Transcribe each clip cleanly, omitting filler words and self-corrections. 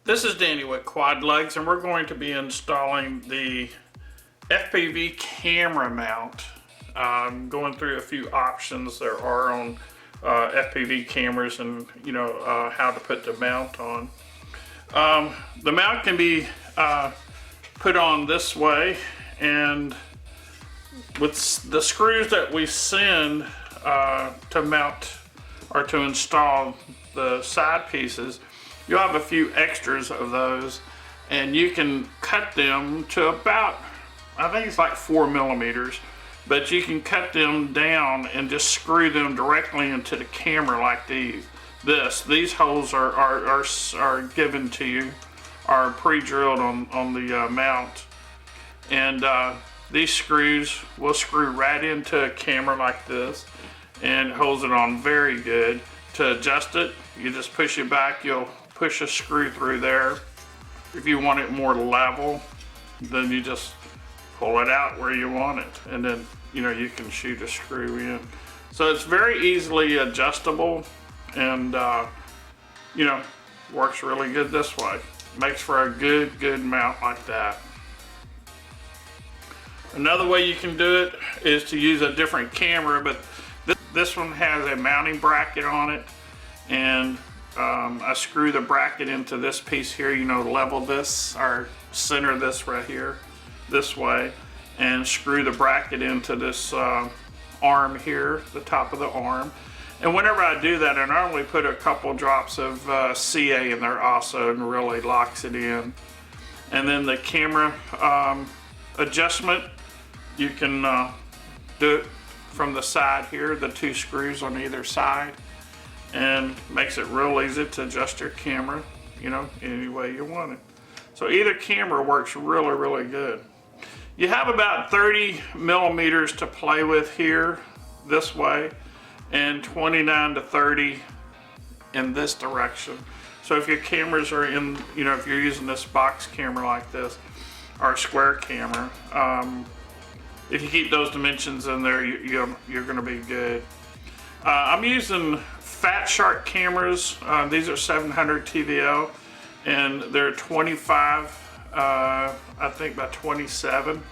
This is Danny with QuadLugs, and we're going to be installing the FPV camera mount. Going through a few options there are on FPV cameras, and how to put the mount on. The mount can be put on this way, and with the screws that we send to mount or to install the side pieces, you'll have a few extras of those, and you can cut them to about, I think it's like 4 millimeters, but you can cut them down and just screw them directly into the camera like these. These holes are given to you, are pre-drilled on the mount, and these screws will screw right into a camera like this and holds it on very good. To adjust it, you just push it back, you'll push a screw through there. If you want it more level, then you just pull it out where you want it, and then you can shoot a screw in. So it's very easily adjustable, and works really good this way. Makes for a good mount like that. Another way you can do it is to use a different camera, but this one has a mounting bracket on it, and I screw the bracket into this piece here, level this or center this right here this way, and screw the bracket into this arm here, the top of the arm. And whenever I do that, I normally put a couple drops of CA in there also, and really locks it in. And then the camera adjustment, you can do it from the side here, the 2 screws on either side, and makes it real easy to adjust your camera, any way you want it. So either camera works really good. You have about 30 millimeters to play with here, this way, and 29 to 30 in this direction. So if your cameras are in, if you're using this box camera like this, or a square camera, if you keep those dimensions in there, you're gonna be good. I'm using Fat Shark cameras. These are 700 TVL, and they're 25, I think by 27.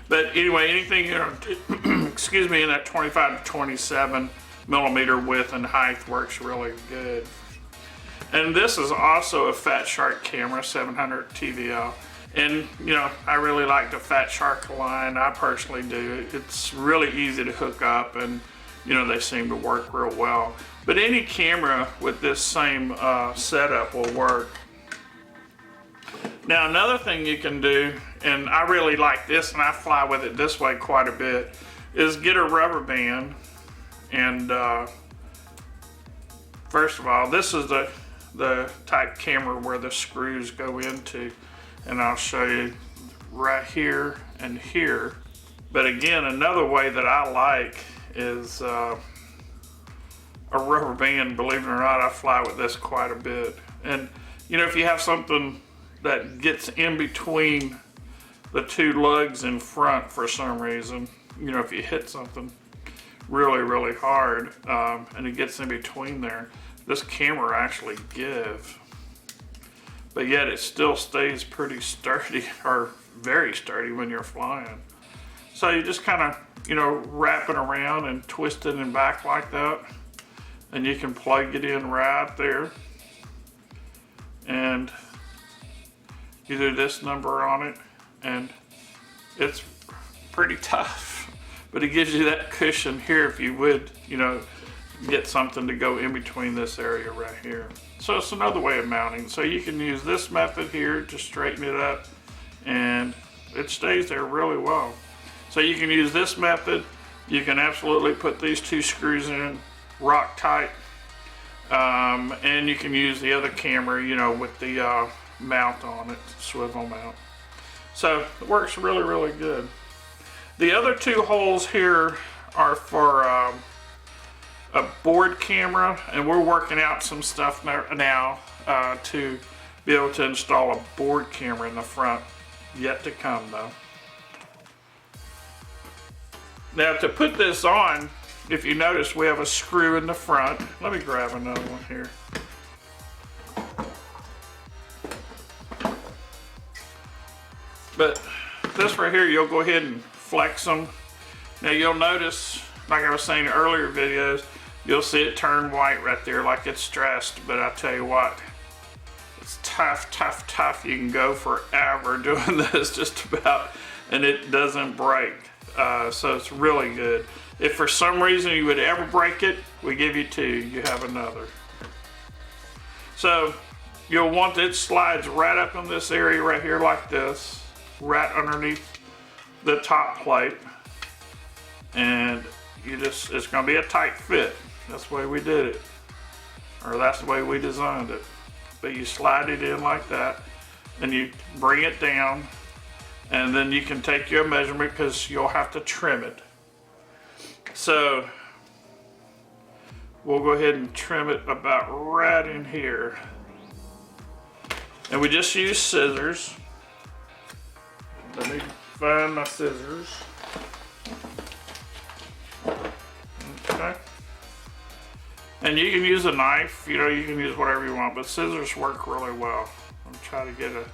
But anyway, anything, excuse me, in that 25 to 27 millimeter width and height works really good. And this is also a Fat Shark camera, 700 TVL. And I really like the Fat Shark line. I personally do. It's really easy to hook up, and they seem to work real well. But any camera with this same setup will work. Now another thing you can do, and I really like this, and I fly with it this way quite a bit, is get a rubber band. And first of all, this is the type camera where the screws go into, and I'll show you right here and here. But again, another way that I like is a rubber band. Believe it or not, I fly with this quite a bit. And if you have something that gets in between the 2 lugs in front for some reason, if you hit something really hard, and it gets in between there, this camera actually gives, but yet it still stays pretty sturdy, or very sturdy when you're flying. So you just kind of wrap it around and twist it and back like that, and you can plug it in right there, and you do this number on it, and it's pretty tough, but it gives you that cushion here if you would get something to go in between this area right here. So it's another way of mounting. So you can use this method here to straighten it up, and it stays there really well. So you can use this method. You can absolutely put these 2 screws in rock tight, and you can use the other camera with the mount on it, swivel mount. So it works really good. The other 2 holes here are for a board camera, and we're working out some stuff now to be able to install a board camera in the front. Yet to come though. Now to put this on, if you notice, we have a screw in the front. Let me grab another one here. But this right here, you'll go ahead and flex them. Now you'll notice, like I was saying in earlier videos, you'll see it turn white right there like it's stressed, but I tell you what, it's tough, tough, tough. You can go forever doing this just about, and it doesn't break. So it's really good. If for some reason you would ever break it, we give you 2, you have another. So you'll want it slides right up in this area right here like this, right underneath the top plate. And it's gonna be a tight fit. That's the way we did it. Or that's the way we designed it. But you slide it in like that, and you bring it down, and then you can take your measurement because you'll have to trim it. So we'll go ahead and trim it about right in here. And we just use scissors. Let me find my scissors. Okay. And you can use a knife, you know, you can use whatever you want, but scissors work really well. I'm trying to get a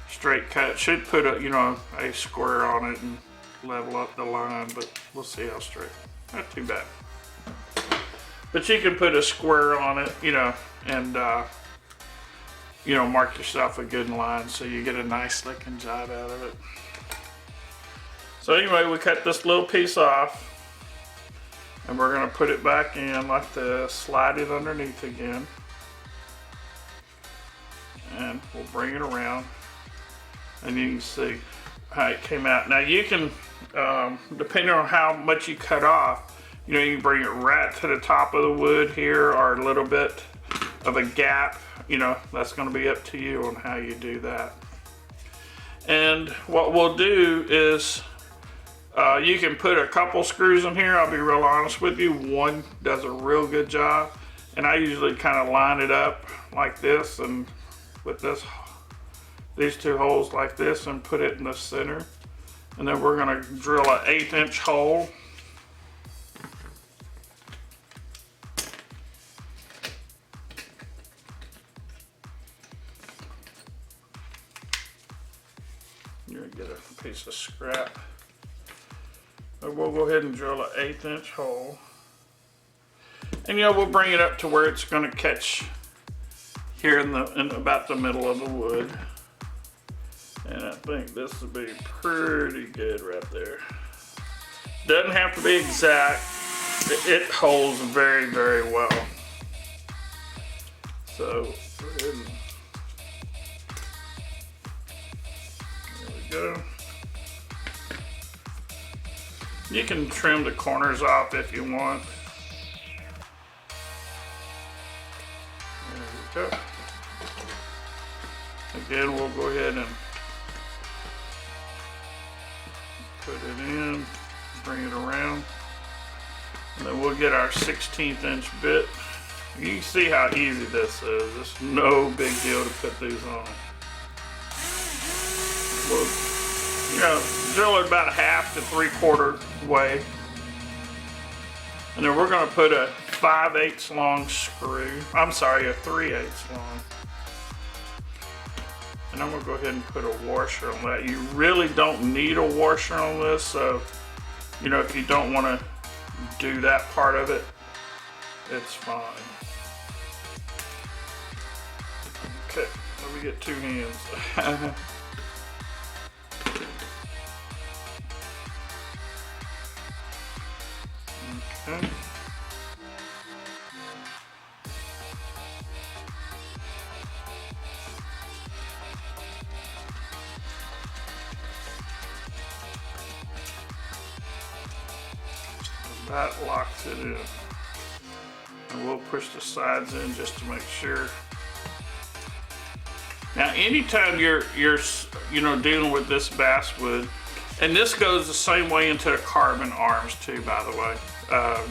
straight cut. Should put a, you know, a square on it and level up the line, but we'll see how straight. Not too bad. But you can put a square on it, you know, and you know, mark yourself a good line so you get a nice looking job out of it. So anyway, we cut this little piece off, and we're gonna put it back in like this, slide it underneath again, and we'll bring it around, and you can see how it came out. Now you can, depending on how much you cut off, you know, you can bring it right to the top of the wood here, or a little bit of a gap, you know, that's gonna be up to you on how you do that. And what we'll do is, you can put a couple screws in here. I'll be real honest with you. One does a real good job. And I usually kind of line it up like this and with these 2 holes like this and put it in the center. And then we're gonna drill an 1/8" hole. You're gonna get a piece of scrap. We'll go ahead and drill an 1/8" hole. And you know, we'll bring it up to where it's gonna catch here in about the middle of the wood. And I think this will be pretty good right there. Doesn't have to be exact. It holds very, very well. So go ahead and, there we go. You can trim the corners off if you want. There we go. Again, we'll go ahead and put it in, bring it around, and then we'll get our 1/16" bit. You can see how easy this is. It's no big deal to put these on. We'll, you know, drill it about 1/2 to 3/4 way. And then we're gonna put a 5/8 long screw. I'm sorry, a 3/8 long. And I'm gonna go ahead and put a washer on that. You really don't need a washer on this, so, you know, if you don't wanna do that part of it, it's fine. Okay, let me get 2 hands. Okay. That locks it in. And we'll push the sides in just to make sure. Now, anytime you're you know, dealing with this basswood, and this goes the same way into the carbon arms too, by the way.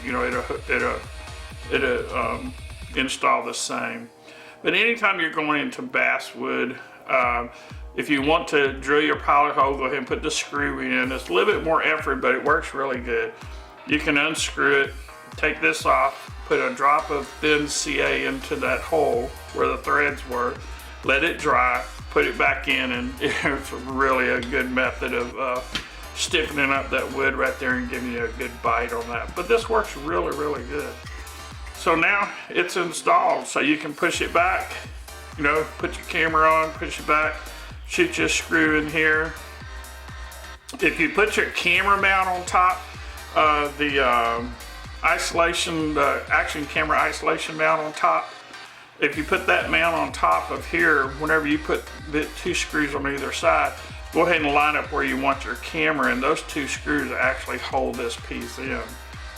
You know, it'll install the same. But anytime you're going into basswood, if you want to drill your pilot hole, go ahead and put the screw in. It's a little bit more effort, but it works really good. You can unscrew it, take this off, put a drop of thin CA into that hole where the threads were, let it dry, put it back in, and it's really a good method of stiffening up that wood right there and giving you a good bite on that. But this works really, really good. So now it's installed, so you can push it back, you know, put your camera on, push it back, shoot your screw in here. If you put your camera mount on top, the action camera isolation mount on top, if you put that mount on top of here, whenever you put the 2 screws on either side, go ahead and line up where you want your camera, and those 2 screws actually hold this piece in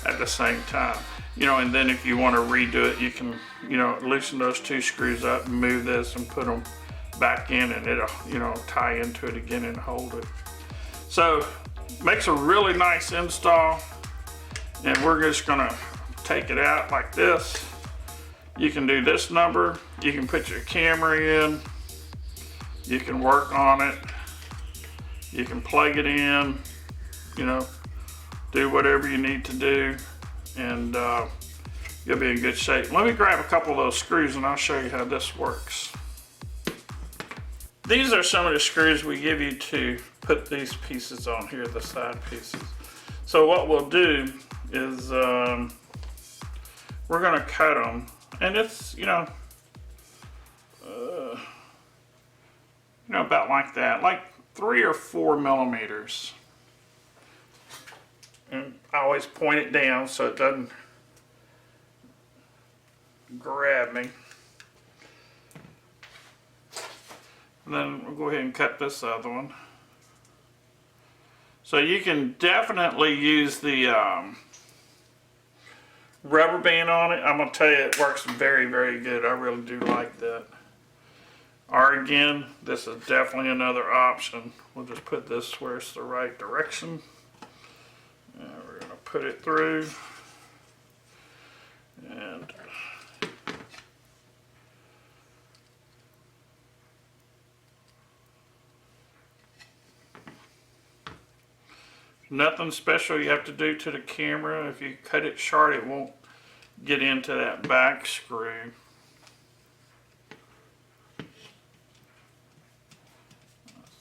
at the same time. You know, and then if you want to redo it, you can, you know, loosen those 2 screws up and move this and put them back in, and it'll, you know, tie into it again and hold it. So, makes a really nice install, and we're just gonna take it out like this. You can do this number, you can put your camera in, you can work on it, you can plug it in, you know, do whatever you need to do, and you'll be in good shape. Let me grab a couple of those screws and I'll show you how this works. These are some of the screws we give you to put these pieces on here, the side pieces. So what we'll do is we're gonna cut them, and it's, you know, about like that, like 3 or 4 millimeters. And I always point it down so it doesn't grab me. And then we'll go ahead and cut this other one. So you can definitely use the rubber band on it. I'm gonna tell you, it works very, very good. I really do like that. Or again, this is definitely another option. We'll just put this where it's the right direction. And we're gonna put it through. And nothing special you have to do to the camera. If you cut it short, it won't get into that back screw. Let's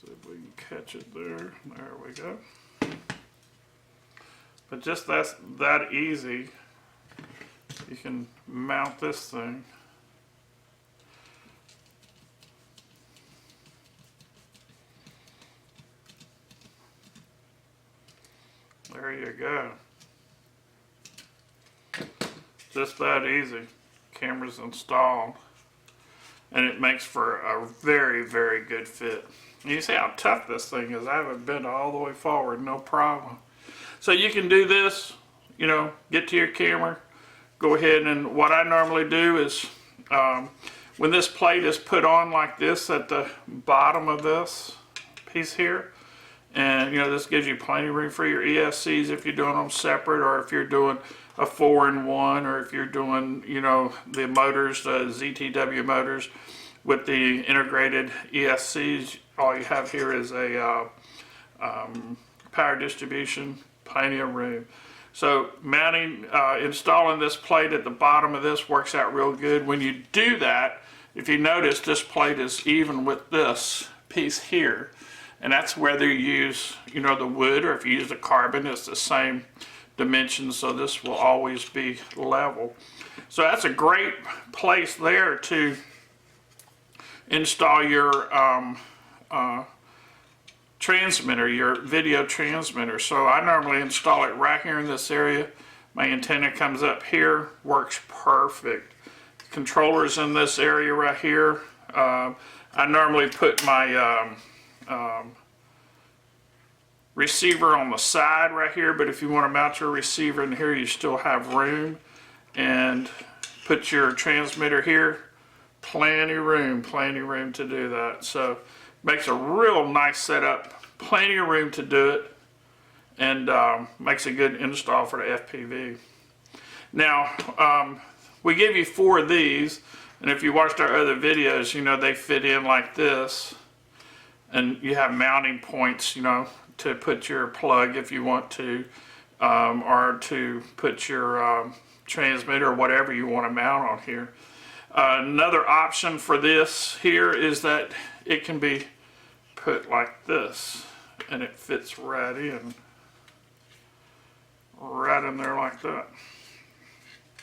see if we can catch it there. There we go. But just that's that easy. You can mount this thing. There you go. Just that easy. Camera's installed. And it makes for a very, very good fit. And you see how tough this thing is. I haven't bent all the way forward, no problem. So you can do this, you know, get to your camera, go ahead, and what I normally do is when this plate is put on like this at the bottom of this piece here, and you know, this gives you plenty of room for your ESCs if you're doing them separate, or if you're doing a 4-in-1, or if you're doing, you know, the motors, the ZTW motors with the integrated ESCs. All you have here is a power distribution, plenty of room. So mounting, installing this plate at the bottom of this works out real good. When you do that, if you notice, this plate is even with this piece here. And that's whether you use, you know, the wood, or if you use the carbon, it's the same dimensions, so this will always be level. So that's a great place there to install your transmitter, your video transmitter. So I normally install it right here in this area. My antenna comes up here, works perfect. Controller's in this area right here. I normally put my receiver on the side right here, but if you want to mount your receiver in here, you still have room. And put your transmitter here, plenty of room to do that. So makes a real nice setup, plenty of room to do it, and makes a good install for the FPV. Now, we give you 4 of these, and if you watched our other videos, you know they fit in like this, and you have mounting points, you know, to put your plug if you want to, or to put your transmitter or whatever you want to mount on here. Another option for this here is that it can be put like this, and it fits right in there like that.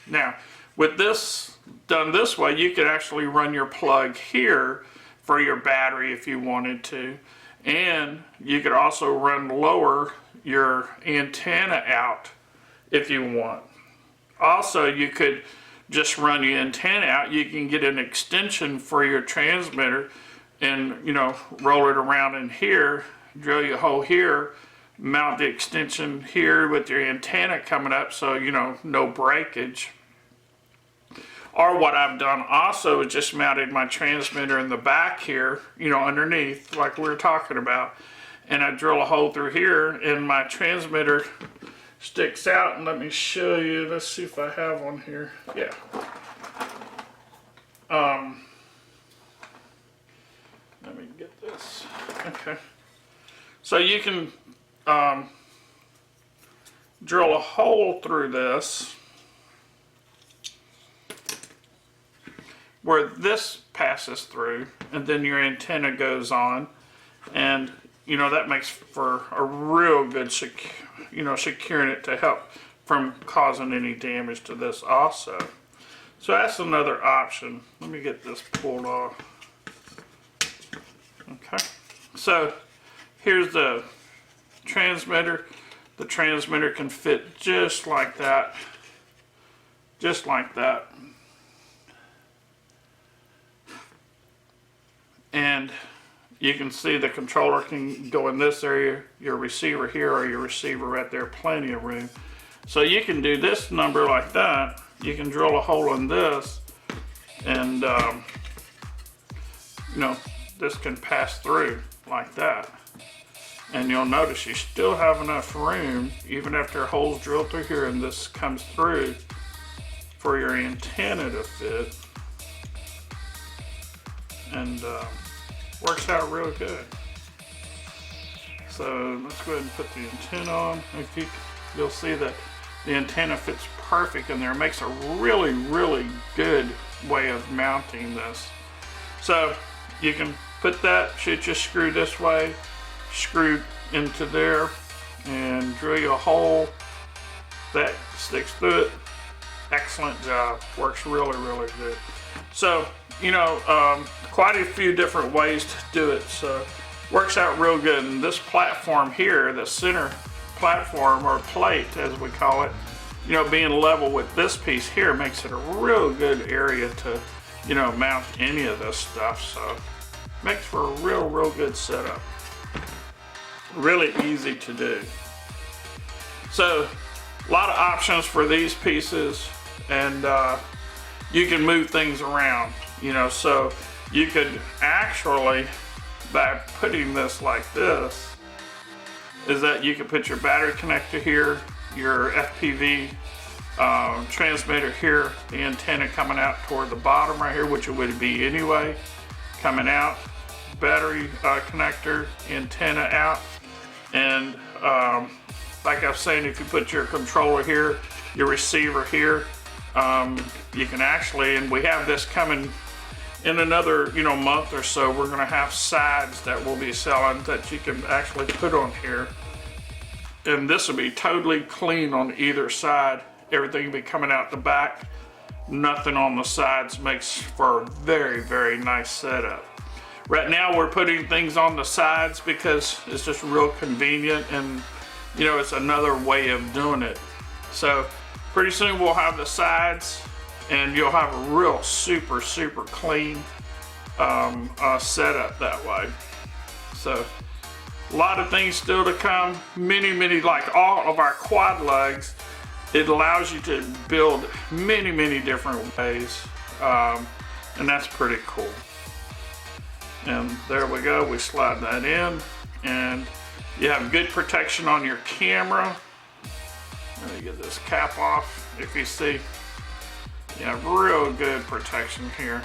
Now, with this done this way, you could actually run your plug here for your battery if you wanted to, and you could also lower your antenna out if you want. Also, you could just run your antenna out. You can get an extension for your transmitter and, you know, roll it around in here, drill your hole here, mount the extension here with your antenna coming up, so, you know, no breakage. Or what I've done also is just mounted my transmitter in the back here, you know, underneath, like we were talking about. And I drill a hole through here, and my transmitter sticks out. And let me show you. Let's see if I have one here. Yeah. Let me get this. Okay. So you can drill a hole through this where this passes through, and then your antenna goes on, and you know that makes for a real good securing it to help from causing any damage to this also. So that's another option. Let me get this pulled off. Okay, so here's the transmitter. The transmitter can fit just like that, just like that. And you can see the controller can go in this area, your receiver here, or your receiver right there, plenty of room. So you can do this number like that. You can drill a hole in this, and you know, this can pass through like that. And you'll notice you still have enough room, even after a hole's drilled through here and this comes through, for your antenna to fit. And works out really good. So let's go ahead and put the antenna on. You'll see that the antenna fits perfect in there. It makes a really, really good way of mounting this. So you can put that, shoot your screw this way, screw into there, and drill you a hole that sticks through it. Excellent job. Works really, really good. So, you know, quite a few different ways to do it. So, works out real good. And this platform here, the center platform or plate as we call it, you know, being level with this piece here makes it a real good area to, you know, mount any of this stuff. So, makes for a real, real good setup. Really easy to do. So, a lot of options for these pieces, and you can move things around, you know, so you could actually, by putting this like this, is that you can put your battery connector here, your FPV transmitter here, the antenna coming out toward the bottom right here, which it would be anyway, coming out, battery connector, antenna out, and like I was saying, if you put your controller here, your receiver here, you can actually, and we have this coming in another, you know, month or so, we're going to have sides that we'll be selling that you can actually put on here. And this will be totally clean on either side. Everything will be coming out the back. Nothing on the sides. Makes for a very, very nice setup. Right now we're putting things on the sides because it's just real convenient, and you know, it's another way of doing it. So pretty soon we'll have the sides, and you'll have a real super, super clean setup that way. So a lot of things still to come. Many, like all of our QuadLugs, it allows you to build many different ways, and that's pretty cool. And there we go, we slide that in, and you have good protection on your camera. Let me get this cap off. If you see, you have real good protection here.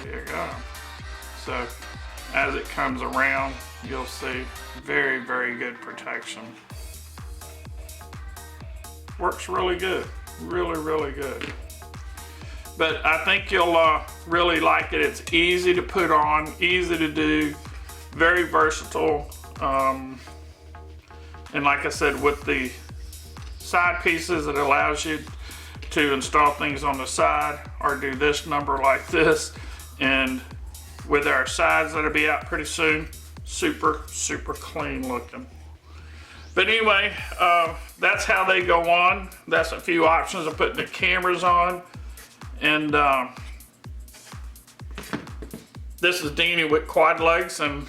There you go. So as it comes around, you'll see very, very good protection. Works really good, really, really good. But I think you'll really like it. It's easy to put on, easy to do, very versatile. And like I said, with the side pieces, it allows you to install things on the side or do this number like this. And with our sides that'll be out pretty soon, super clean looking. But anyway, that's how they go on. That's a few options of putting the cameras on. And this is Deanie with QuadLugs, and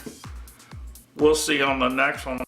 we'll see you on the next one.